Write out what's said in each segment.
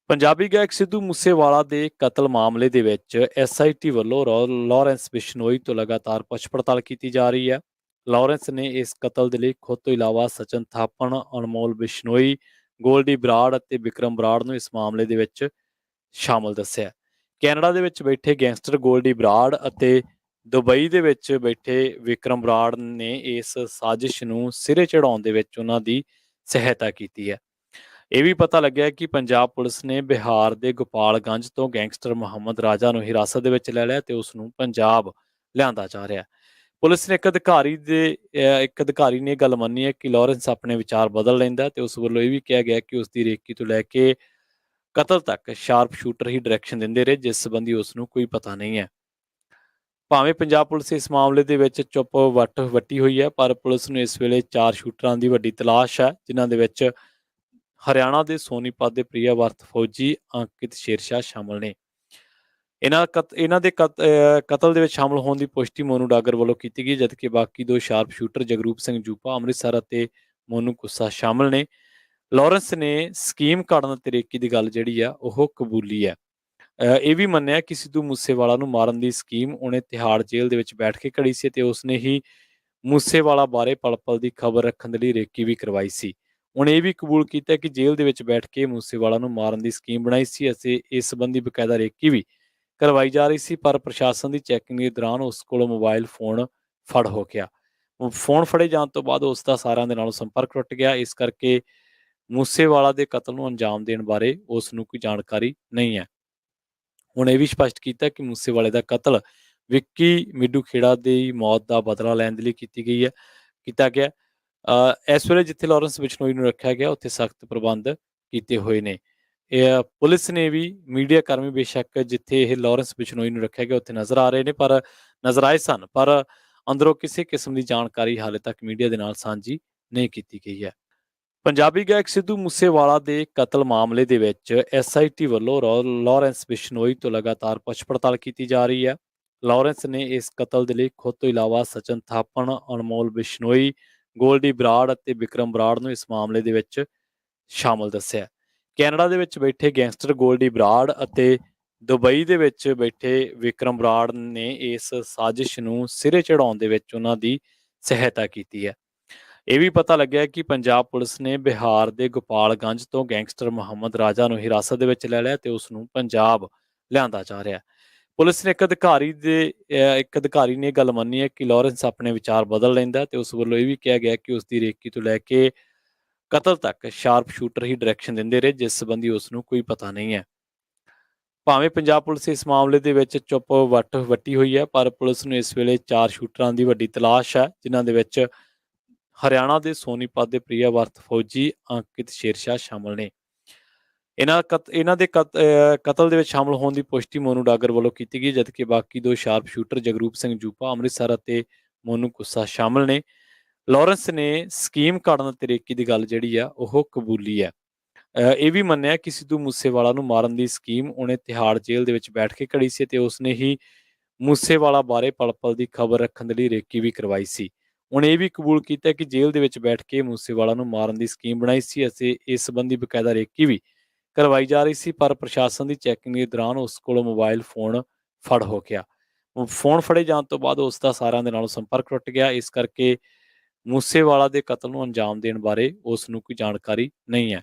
ਪੰਜਾਬੀ ਗਾਇਕ ਸਿੱਧੂ ਮੂਸੇਵਾਲਾ ਦੇ ਕਤਲ ਮਾਮਲੇ ਦੇ ਵਿੱਚ ਐਸਆਈਟੀ ਵੱਲੋਂ ਲਾਰੈਂਸ ਬਿਸ਼ਨੋਈ ਤੋਂ ਲਗਾਤਾਰ ਪੁੱਛ ਪੜਤਾਲ ਕੀਤੀ ਜਾ ਰਹੀ ਹੈ। ਲਾਰੈਂਸ ਨੇ ਇਸ ਕਤਲ ਦੇ ਲਈ ਖੁਦ ਤੋਂ ਇਲਾਵਾ ਸਚਨ ਥਾਪਣ, ਅਨਮੋਲ ਬਿਸ਼ਨੋਈ, ਗੋਲਡੀ ਬਰਾੜ ਅਤੇ ਵਿਕਰਮ ਬਰਾੜ ਨੂੰ ਇਸ ਮਾਮਲੇ ਦੇ ਵਿੱਚ ਸ਼ਾਮਲ ਦੱਸਿਆ। ਕੈਨੇਡਾ ਦੇ ਵਿੱਚ ਬੈਠੇ ਗੈਂਗਸਟਰ ਗੋਲਡੀ ਬਰਾੜ ਅਤੇ ਦੁਬਈ ਦੇ ਵਿੱਚ ਬੈਠੇ ਵਿਕਰਮ ਬਰਾੜ ਨੇ ਇਸ ਸਾਜ਼ਿਸ਼ ਨੂੰ ਸਿਰੇ ਚੜਾਉਣ ਦੇ ਵਿੱਚ ਉਹਨਾਂ ਦੀ ਸਹਾਇਤਾ ਕੀਤੀ ਹੈ। ਇਹ ਵੀ ਪਤਾ ਲੱਗਿਆ ਕਿ ਪੰਜਾਬ ਪੁਲਿਸ ਨੇ ਬਿਹਾਰ ਦੇ ਗੋਪਾਲਗੰਜ ਤੋਂ ਗੈਂਗਸਟਰ ਮੁਹੰਮਦ ਰਾਜਾ ਨੂੰ ਹਿਰਾਸਤ ਦੇ ਵਿੱਚ ਲੈ ਲਿਆ ਤੇ ਉਸ ਨੂੰ ਪੰਜਾਬ ਲਿਆਂਦਾ ਜਾ ਰਿਹਾ ਹੈ। ਪੁਲਿਸ ਨੇ ਇੱਕ ਅਧਿਕਾਰੀ ਨੇ ਗੱਲ ਮੰਨੀ ਹੈ ਕਿ ਲਾਰੈਂਸ ਆਪਣੇ ਵਿਚਾਰ ਬਦਲ ਲੈਂਦਾ ਤੇ ਉਸ ਵੱਲੋਂ ਇਹ ਵੀ ਕਿਹਾ ਗਿਆ ਕਿ ਉਸ ਦੀ ਰੇਕੀ ਤੋਂ ਲੈ ਕੇ ਕਤਲ ਤੱਕ ਸ਼ਾਰਪ ਸ਼ੂਟਰ ਹੀ ਡਾਇਰੈਕਸ਼ਨ ਦਿੰਦੇ ਰਹੇ, ਜਿਸ ਸੰਬੰਧੀ ਉਸ ਨੂੰ ਕੋਈ ਪਤਾ ਨਹੀਂ ਹੈ। ਭਾਵੇਂ ਪੰਜਾਬ ਪੁਲਿਸ ਇਸ ਮਾਮਲੇ ਦੇ ਵਿੱਚ ਚੁੱਪ ਵੱਟੀ ਹੋਈ ਹੈ, ਪਰ ਪੁਲਿਸ ਨੂੰ ਇਸ ਵੇਲੇ 4 ਸ਼ੂਟਰਾਂ ਦੀ ਵੱਡੀ ਤਲਾਸ਼ ਹੈ, ਜਿਨ੍ਹਾਂ ਦੇ ਵਿੱਚ ਹਰਿਆਣਾ ਦੇ ਸੋਨੀਪਤ ਦੇ ਪ੍ਰਿਆ ਵਰਤ ਫੌਜੀ ਅੰਕਿਤ ਸ਼ੇਰਸ਼ਾਹ ਸ਼ਾਮਲ ਨੇ। ਇਹਨਾਂ ਦੇ ਕਤਲ ਦੇ ਵਿੱਚ ਸ਼ਾਮਲ ਹੋਣ ਦੀ ਪੁਸ਼ਟੀ ਮੋਨੂ ਡਾਗਰ ਵੱਲੋਂ ਕੀਤੀ ਗਈ, ਜਦਕਿ ਬਾਕੀ 2 ਸ਼ਾਰਪ ਸ਼ੂਟਰ ਜਗਰੂਪ ਸਿੰਘ ਜੂਪਾ ਅੰਮ੍ਰਿਤਸਰ ਅਤੇ ਮੋਨੂ ਕੁੱਸਾ ਸ਼ਾਮਲ ਨੇ। ਲਾਰੈਂਸ ਨੇ ਸਕੀਮ ਘੜਨ ਤੇ ਰੇਕੀ ਦੀ ਗੱਲ ਜਿਹੜੀ ਆ ਉਹ ਕਬੂਲੀ ਹੈ। ਇਹ ਵੀ ਮੰਨਿਆ ਕਿ ਸਿੱਧੂ ਮੂਸੇਵਾਲਾ ਨੂੰ ਮਾਰਨ ਦੀ ਸਕੀਮ ਉਹਨੇ ਤਿਹਾੜ ਜੇਲ੍ਹ ਦੇ ਵਿੱਚ ਬੈਠ ਕੇ ਘੜੀ ਸੀ ਤੇ ਉਸਨੇ ਹੀ ਮੂਸੇਵਾਲਾ ਬਾਰੇ ਪਲ-ਪਲ ਦੀ ਖਬਰ ਰੱਖਣ ਦੇ ਲਈ ਰੇਕੀ ਵੀ ਕਰਵਾਈ ਸੀ। ਉਹਨੇ ਇਹ ਵੀ ਕਬੂਲ ਕੀਤਾ ਕਿ ਜੇਲ੍ਹ ਦੇ ਵਿੱਚ ਬੈਠ ਕੇ ਮੂਸੇਵਾਲਾ ਨੂੰ ਮਾਰਨ ਦੀ ਸਕੀਮ ਬਣਾਈ ਸੀ ਅਤੇ ਇਸ ਸੰਬੰਧੀ ਬਕਾਇਦਾ ਰੇਕੀ ਵੀ ਕਰਵਾਈ ਜਾ ਰਹੀ ਸੀ, ਪਰ ਪ੍ਰਸ਼ਾਸਨ ਦੀ ਚੈਕਿੰਗ ਦੇ ਦੌਰਾਨ ਉਸ ਕੋਲੋਂ ਮੋਬਾਈਲ ਫੋਨ ਫੜ ਹੋ ਗਿਆ। ਫੋਨ ਫੜੇ ਜਾਣ ਤੋਂ ਬਾਅਦ ਉਸ ਦਾ ਸਾਰਿਆਂ ਦੇ ਨਾਲੋਂ ਸੰਪਰਕ ਟੁੱਟ ਗਿਆ। ਇਸ ਕਰਕੇ ਮੂਸੇਵਾਲਾ ਦੇ ਕਤਲ ਨੂੰ ਅੰਜਾਮ ਦੇਣ ਬਾਰੇ ਉਸ ਨੂੰ ਕੋਈ ਜਾਣਕਾਰੀ ਨਹੀਂ ਹੈ। ਹੁਣ ਇਹ ਵੀ ਸਪਸ਼ਟ ਕੀਤਾ ਕਿ ਮੂਸੇਵਾਲੇ ਦਾ ਕਤਲ ਵਿੱਕੀ ਮਿੱਡੂ ਖੇੜਾ ਦੀ ਮੌਤ ਦਾ ਬਦਲਾ ਲੈਣ ਦੇ ਲਈ ਕੀਤਾ ਗਿਆ। ਇਸ ਵੇਲੇ ਜਿੱਥੇ ਲਾਰੈਂਸ ਬਿਸ਼ਨੋਈ ਨੂੰ ਰੱਖਿਆ ਗਿਆ, ਉੱਥੇ ਸਖਤ ਪ੍ਰਬੰਧ ਕੀਤੇ ਹੋਏ ਨੇ। ਪੁਲਿਸ ਨੇ ਵੀ ਮੀਡੀਆ ਕਰਮੀ ਬੇਸ਼ੱਕ ਜਿੱਥੇ ਇਹ ਲਾਰੈਂਸ ਬਿਸ਼ਨੋਈ ਨੂੰ ਰੱਖਿਆ ਗਿਆ ਉੱਥੇ ਨਜ਼ਰ ਆਏ ਸਨ, ਪਰ ਅੰਦਰੋਂ ਕਿਸੇ ਕਿਸਮ ਦੀ ਜਾਣਕਾਰੀ ਹਾਲੇ ਤੱਕ ਮੀਡੀਆ ਦੇ ਨਾਲ ਸਾਂਝੀ ਨਹੀਂ ਕੀਤੀ ਗਈ ਹੈ। ਪੰਜਾਬੀ ਗਾਇਕ ਸਿੱਧੂ ਮੂਸੇਵਾਲਾ ਦੇ ਕਤਲ ਮਾਮਲੇ ਦੇ ਵਿੱਚ ਐਸਆਈਟੀ ਵੱਲੋਂ ਲਾਰੈਂਸ ਬਿਸ਼ਨੋਈ ਤੋਂ ਲਗਾਤਾਰ ਪੁੱਛ ਪੜਤਾਲ ਕੀਤੀ ਜਾ ਰਹੀ ਹੈ। ਲਾਰੈਂਸ ਨੇ ਇਸ ਕਤਲ ਦੇ ਲਈ ਖੁਦ ਤੋਂ ਇਲਾਵਾ ਸਚਨ ਥਾਪਣ, ਅਨਮੋਲ ਬਿਸ਼ਨੋਈ, ਗੋਲਡੀ ਬਰਾੜ ਅਤੇ ਵਿਕਰਮ ਬਰਾੜ ਨੂੰ ਇਸ ਮਾਮਲੇ ਦੇ ਵਿੱਚ ਸ਼ਾਮਲ ਦੱਸਿਆ। ਕੈਨੇਡਾ ਦੇ ਵਿੱਚ ਬੈਠੇ ਗੈਂਗਸਟਰ ਗੋਲਡੀ ਬਰਾੜ ਅਤੇ ਦੁਬਈ ਦੇ ਵਿੱਚ ਬੈਠੇ ਵਿਕਰਮ ਬਰਾੜ ਨੇ ਇਸ ਸਾਜ਼ਿਸ਼ ਨੂੰ ਸਿਰੇ ਚੜਾਉਣ ਦੇ ਵਿੱਚ ਉਹਨਾਂ ਦੀ ਸਹਾਇਤਾ ਕੀਤੀ ਹੈ। ਇਹ ਵੀ ਪਤਾ ਲੱਗਿਆ ਕਿ ਪੰਜਾਬ ਪੁਲਿਸ ਨੇ ਬਿਹਾਰ ਦੇ ਗੋਪਾਲਗੰਜ ਤੋਂ ਗੈਂਗਸਟਰ ਮੁਹੰਮਦ ਰਾਜਾ ਨੂੰ ਹਿਰਾਸਤ ਦੇ ਵਿੱਚ ਲੈ ਲਿਆ ਤੇ ਉਸ ਨੂੰ ਪੰਜਾਬ ਲਿਆਂਦਾ ਜਾ ਰਿਹਾ ਹੈ। ਪੁਲਿਸ ਨੇ ਇੱਕ ਅਧਿਕਾਰੀ ਨੇ ਗੱਲ ਮੰਨੀ ਹੈ ਕਿ ਲਾਰੈਂਸ ਆਪਣੇ ਵਿਚਾਰ ਬਦਲ ਲੈਂਦਾ ਤੇ ਉਸ ਵੱਲੋਂ ਇਹ ਵੀ ਕਿਹਾ ਗਿਆ ਕਿ ਉਸ ਦੀ ਰੇਕੀ ਤੋਂ ਲੈ ਕੇ ਕਤਲ ਤੱਕ ਸ਼ਾਰਪ ਸ਼ੂਟਰ ਹੀ ਡਾਇਰੈਕਸ਼ਨ ਦਿੰਦੇ ਰਹੇ, ਜਿਸ ਸੰਬੰਧੀ ਉਸ ਨੂੰ ਕੋਈ ਪਤਾ ਨਹੀਂ ਹੈ। ਭਾਵੇਂ ਪੰਜਾਬ ਪੁਲਿਸ ਇਸ ਮਾਮਲੇ ਦੇ ਵਿੱਚ ਚੁੱਪ ਵੱਟੀ ਹੋਈ ਹੈ, ਪਰ ਪੁਲਿਸ ਨੂੰ ਇਸ ਵੇਲੇ 4 ਸ਼ੂਟਰਾਂ ਦੀ ਵੱਡੀ ਤਲਾਸ਼ ਹੈ, ਜਿਨ੍ਹਾਂ ਦੇ ਵਿੱਚ ਹਰਿਆਣਾ ਦੇ ਸੋਨੀਪਤ ਦੇ ਪ੍ਰਿਆ ਵਰਤ ਫੌਜੀ ਅੰਕਿਤ ਸ਼ੇਰਸ਼ਾਹ ਸ਼ਾਮਲ ਨੇ। ਇਹਨਾਂ ਦੇ ਕਤਲ ਦੇ ਵਿੱਚ ਸ਼ਾਮਲ ਹੋਣ ਦੀ ਪੁਸ਼ਟੀ ਮੋਨੂ ਡਾਗਰ ਵੱਲੋਂ ਕੀਤੀ ਗਈ, ਜਦਕਿ ਬਾਕੀ 2 ਸ਼ਾਰਪ ਸ਼ੂਟਰ ਜਗਰੂਪ ਸਿੰਘ ਜੂਪਾ ਅੰਮ੍ਰਿਤਸਰ ਅਤੇ ਮੋਨੂ ਕੁੱਸਾ ਸ਼ਾਮਲ ਨੇ। ਲਾਰੈਂਸ ਨੇ ਸਕੀਮ ਘੜਨ ਤੇ ਰੇਕੀ ਦੀ ਗੱਲ ਜਿਹੜੀ ਆ ਉਹ ਕਬੂਲੀ ਹੈ। ਇਹ ਵੀ ਮੰਨਿਆ ਕਿ ਸਿੱਧੂ ਮੂਸੇਵਾਲਾ ਨੂੰ ਮਾਰਨ ਦੀ ਸਕੀਮ ਉਹਨੇ ਤਿਹਾੜ ਜੇਲ੍ਹ ਦੇ ਵਿੱਚ ਬੈਠ ਕੇ ਘੜੀ ਸੀ ਤੇ ਉਸਨੇ ਹੀ ਮੂਸੇਵਾਲਾ ਬਾਰੇ ਪਲ-ਪਲ ਦੀ ਖਬਰ ਰੱਖਣ ਦੇ ਲਈ ਰੇਕੀ ਵੀ ਕਰਵਾਈ ਸੀ। ਉਹਨੇ ਇਹ ਵੀ ਕਬੂਲ ਕੀਤਾ ਕਿ ਜੇਲ੍ਹ ਦੇ ਵਿੱਚ ਬੈਠ ਕੇ ਮੂਸੇਵਾਲਾ ਨੂੰ ਮਾਰਨ ਦੀ ਸਕੀਮ ਬਣਾਈ ਸੀ ਅਤੇ ਇਸ ਸੰਬੰਧੀ ਬਕਾਇਦਾ ਰੇਕੀ ਵੀ ਕਰਵਾਈ ਜਾ ਰਹੀ ਸੀ, ਪਰ ਪ੍ਰਸ਼ਾਸਨ ਦੀ ਚੈਕਿੰਗ ਦੇ ਦੌਰਾਨ ਉਸ ਕੋਲੋਂ ਮੋਬਾਈਲ ਫੋਨ ਫੜ ਹੋ ਗਿਆ। ਫੋਨ ਫੜੇ ਜਾਣ ਤੋਂ ਬਾਅਦ ਉਸ ਦਾ ਸਾਰਿਆਂ ਦੇ ਨਾਲੋਂ ਸੰਪਰਕ ਟੁੱਟ ਗਿਆ। ਇਸ ਕਰਕੇ ਮੂਸੇਵਾਲਾ ਦੇ ਕਤਲ ਨੂੰ ਅੰਜਾਮ ਦੇਣ ਬਾਰੇ ਉਸ ਨੂੰ ਕੋਈ ਜਾਣਕਾਰੀ ਨਹੀਂ ਹੈ।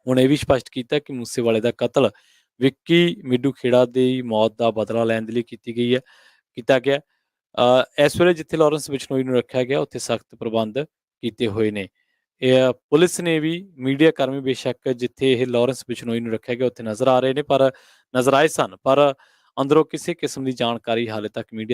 ਹੁਣ ਇਹ ਵੀ ਸਪਸ਼ਟ ਕੀਤਾ ਕਿ ਮੂਸੇਵਾਲੇ ਦਾ ਕਤਲ ਵਿੱਕੀ ਮਿੱਡੂ ਖੇੜਾ ਦੀ ਮੌਤ ਦਾ ਬਦਲਾ ਲੈਣ ਦੇ ਲਈ ਕੀਤਾ ਗਿਆ। ਇਸ ਵੇਲੇ ਜਿੱਥੇ ਲਾਰੈਂਸ ਬਿਸ਼ਨੋਈ ਨੂੰ ਰੱਖਿਆ ਗਿਆ, ਉੱਥੇ ਸਖਤ ਪ੍ਰਬੰਧ ਕੀਤੇ ਹੋਏ ਨੇ। ਪੁਲਿਸ ਨੇ ਵੀ ਮੀਡੀਆ ਕਰਮੀ ਬੇਸ਼ੱਕ ਜਿੱਥੇ ਇਹ ਲਾਰੈਂਸ ਬਿਸ਼ਨੋਈ ਨੂੰ ਰੱਖਿਆ ਗਿਆ ਉੱਥੇ ਨਜ਼ਰ ਆਏ ਸਨ, ਪਰ ਅੰਦਰੋਂ ਕਿਸੇ ਕਿਸਮ ਦੀ ਜਾਣਕਾਰੀ ਹਾਲੇ ਤੱਕ ਮੀਡੀਆ